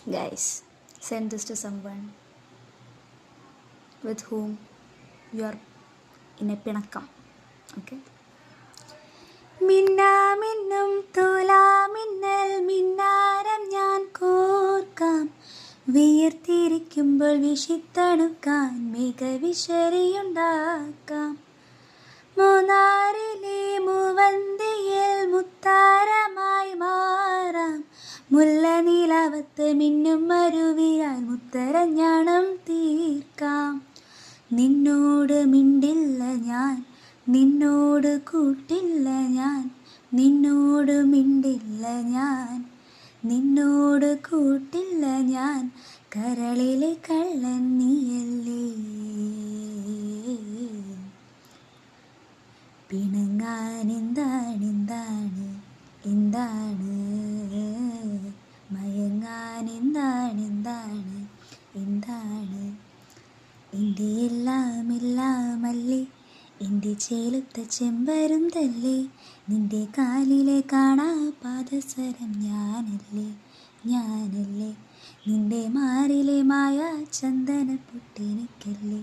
Guys, send this to someone with whom you are in a pinakam. Okay? മിന്നാമിന്നും തുലാമിന്നൽ Minnaram ഞാൻ കോർക്കാം, വിയർത്തിരിക്കുമ്പോൾ വിഷിത്തണുക്കാൻ മികവിശറിയുണ്ടാക്കാം. മൂന്നാറിലെ മൂവന്തിയിൽ മുത്താരമായി മാറാം, മുല്ലനീലാവത്ത് മിന്നും മരുവിയാൽ മുത്തരഞ്ഞാണം തീർക്കാം. നിന്നോട് മിണ്ടില്ല ഞാൻ, നിന്നോട് കൂട്ടില്ല ഞാൻ, നിന്നോട് മിണ്ടില്ല ഞാൻ, നിന്നോട് കൂട്ടില്ല ഞാൻ, കരളിലെ കള്ളൻ നീയല്ലേ. പിണങ്ങാൻ എന്താണ് മയങ്ങാൻ എന്താണ് എൻ്റെ എല്ലാമല്ലേ, എൻ്റെ ചേലത്തെ ചെമ്പരും തല്ലേ, നിൻ്റെ കാലിലെ കാണാ പാദസരം ഞാനല്ലേ, നിൻ്റെ മാറിലെ മായ ചന്ദന പൊട്ടെനിക്കല്ലേ.